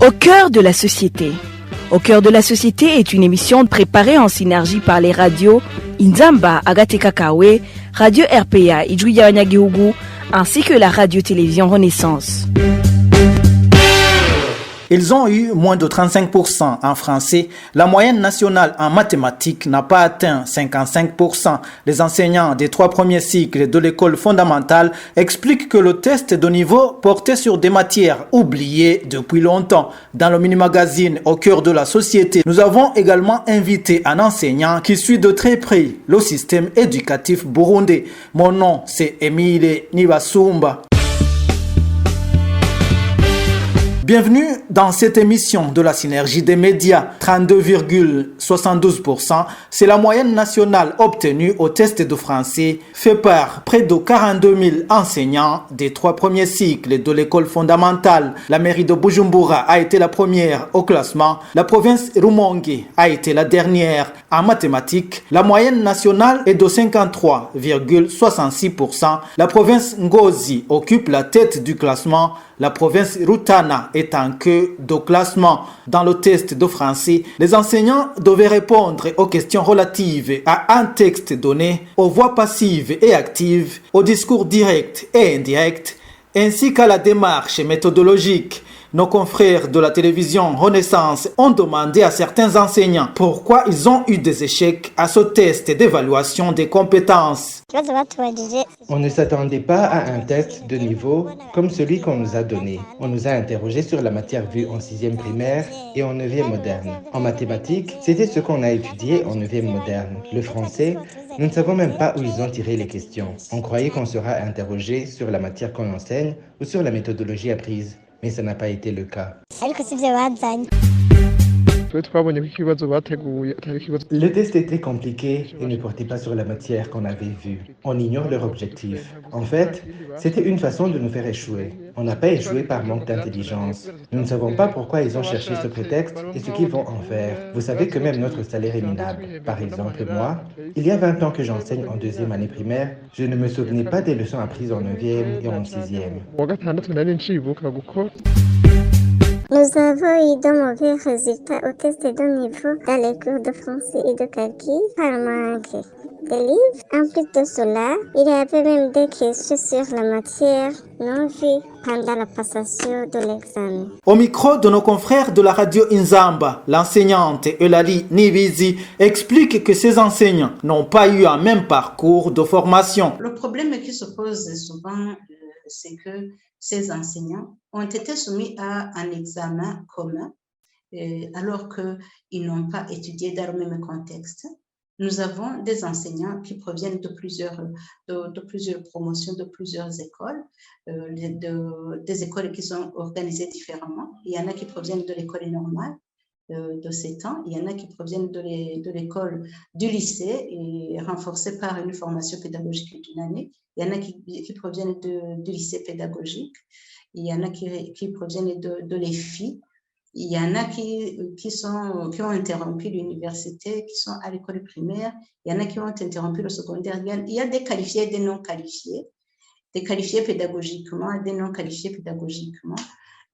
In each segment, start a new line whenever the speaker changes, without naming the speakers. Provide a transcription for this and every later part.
Au cœur de la société. Au cœur de la société est une émission préparée en synergie par les radios Inzamba, Agatekakawe, Radio RPA, Ijuya Wanyagihugu, ainsi que la radio-télévision Renaissance.
Ils ont eu moins de 35% en français. La moyenne nationale en mathématiques n'a pas atteint 55%. Les enseignants des 3 premiers cycles de l'école fondamentale expliquent que le test de niveau portait sur des matières oubliées depuis longtemps. Dans le mini-magazine Au cœur de la société, nous avons également invité un enseignant qui suit de très près le système éducatif burundais. Mon nom, c'est Emile Nibasumba. Bienvenue dans cette émission de la synergie des médias. 32,72%, c'est la moyenne nationale obtenue au test de français fait par près de 42 000 enseignants des 3 premiers cycles de l'école fondamentale. La mairie de Bujumbura a été la première au classement. La province Rumonge a été la dernière. En mathématiques, la moyenne nationale est de 53,66%. La province Ngozi occupe la tête du classement. La province Rutana est en queue de classement. Dans le test de français, les enseignants devaient répondre aux questions relatives à un texte donné, aux voix passives et actives, aux discours directs et indirects, ainsi qu'à la démarche méthodologique. Nos confrères de la télévision Renaissance ont demandé à certains enseignants pourquoi ils ont eu des échecs à ce test d'évaluation des compétences.
On ne s'attendait pas à un test de niveau comme celui qu'on nous a donné. On nous a interrogés sur la matière vue en 6e primaire et en 9e moderne. En mathématiques, c'était ce qu'on a étudié en 9e moderne. Le français, nous ne savons même pas où ils ont tiré les questions. On croyait qu'on sera interrogé sur la matière qu'on enseigne ou sur la méthodologie apprise. Mais ça n'a pas été le cas. Le test était compliqué et ne portait pas sur la matière qu'on avait vue. On ignore leur objectif. En fait, c'était une façon de nous faire échouer. On n'a pas échoué par manque d'intelligence. Nous ne savons pas pourquoi ils ont cherché ce prétexte et ce qu'ils vont en faire. Vous savez que même notre salaire est minable. Par exemple, moi, il y a 20 ans que j'enseigne en 2e année primaire, je ne me souvenais pas des leçons apprises en 9e et en 6e.
Nous avons eu de mauvais résultats au test de niveau dans les cours de français et de calcul par manque de livres. En plus de cela, il y avait même des questions sur la matière non vue pendant la passation de l'examen.
Au micro de nos confrères de la radio Inzamba, l'enseignante Eulalie Nibizi explique que ces enseignants n'ont pas eu un même parcours de formation.
Le problème qui se pose souvent, c'est que ces enseignants ont été soumis à un examen commun alors qu'ils n'ont pas étudié dans le même contexte. Nous avons des enseignants qui proviennent de plusieurs promotions, de plusieurs écoles, des écoles qui sont organisées différemment. Il y en a qui proviennent de l'école normale de 7 ans, il y en a qui proviennent de l'école du lycée et renforcées par une formation pédagogique d'une année. Il y en a qui proviennent du lycée pédagogique, il y en a qui proviennent de l'EFI, il y en a qui ont interrompu l'université, qui sont à l'école primaire, il y en a qui ont interrompu le secondaire. Il y a des qualifiés et des non qualifiés, des qualifiés pédagogiquement et des non qualifiés pédagogiquement.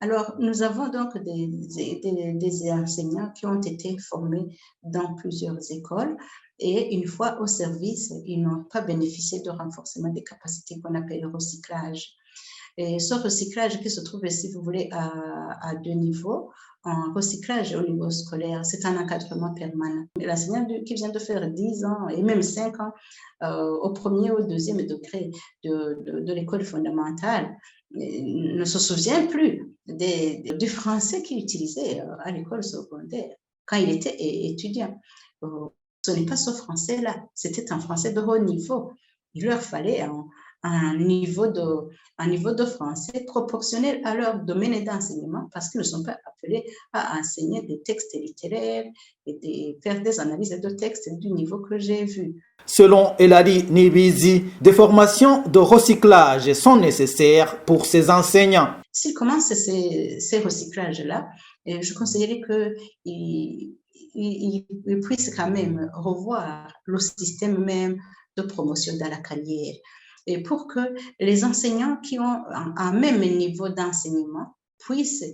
Alors, nous avons donc des enseignants qui ont été formés dans plusieurs écoles et une fois au service, ils n'ont pas bénéficié de renforcement des capacités qu'on appelle le recyclage. Et ce recyclage qui se trouve, si vous voulez, à 2 niveaux, en recyclage au niveau scolaire, c'est un encadrement permanent. L'enseignant qui vient de faire 10 ans et même 5 ans au premier ou au 2e degré de l'école fondamentale ne se souvient plus du français qu'il utilisait à l'école secondaire quand il était étudiant. Ce n'est pas ce français-là, c'était un français de haut niveau. Il leur fallait un niveau de français proportionnel à leur domaine d'enseignement parce qu'ils ne sont pas appelés à enseigner des textes littéraires et de faire des analyses de textes du niveau que j'ai vu.
Selon Eulalie Nibizi, des formations de recyclage sont nécessaires pour ces enseignants.
S'ils commencent ces recyclages-là, je conseillerais qu'ils puissent quand même revoir le système même de promotion dans la carrière. Et pour que les enseignants qui ont un même niveau d'enseignement puissent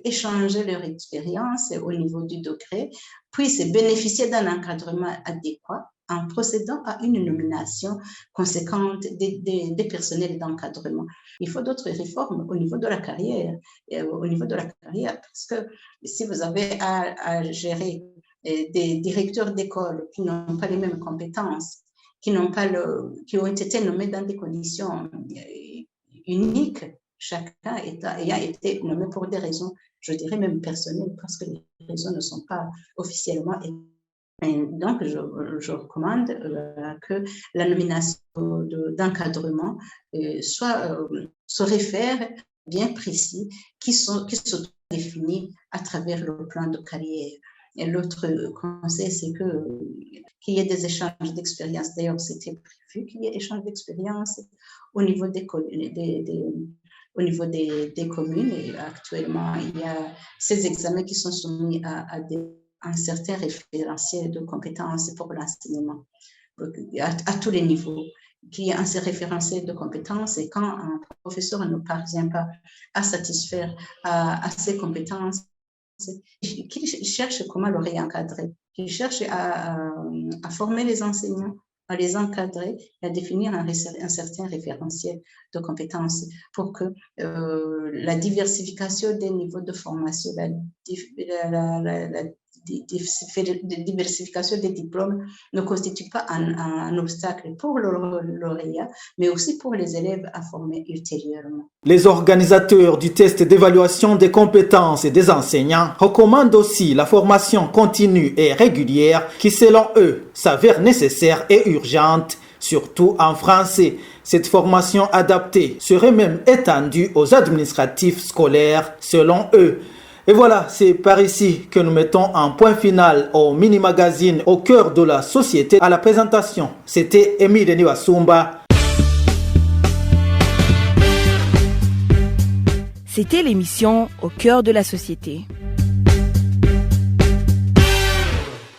échanger leur expérience au niveau du degré, puissent bénéficier d'un encadrement adéquat en procédant à une nomination conséquente des personnels d'encadrement. Il faut d'autres réformes au niveau de la carrière, parce que si vous avez à gérer des directeurs d'école qui n'ont pas les mêmes compétences, qui ont été nommés dans des conditions uniques, chacun ayant été nommé pour des raisons, je dirais même personnelles, parce que les raisons ne sont pas officiellement. Et donc, je recommande que la nomination d'encadrement se réfère bien précis, qui sont définis à travers le plan de carrière. Et l'autre conseil, c'est qu'il y ait des échanges d'expérience. D'ailleurs, c'était prévu qu'il y ait échanges d'expérience au niveau des communes. Et actuellement, il y a ces examens qui sont soumis à un certain référentiel de compétences pour l'enseignement à tous les niveaux, qui est un référentiel de compétences. Et quand un professeur ne parvient pas à satisfaire à ses compétences, qu'il cherche comment le réencadrer, qu'il cherche à former les enseignants, à les encadrer et à définir un certain référentiel de compétences pour que la diversification des niveaux de formation, la diversification des diplômes ne constitue pas un obstacle pour le lauréat, mais aussi pour les élèves à former ultérieurement.
Les organisateurs du test d'évaluation des compétences des enseignants recommandent aussi la formation continue et régulière qui, selon eux, s'avère nécessaire et urgente, surtout en français. Cette formation adaptée serait même étendue aux administratifs scolaires, selon eux. Et voilà, c'est par ici que nous mettons un point final au mini-magazine Au cœur de la société. À la présentation, c'était Émile Niwasumba.
C'était l'émission Au cœur de la société.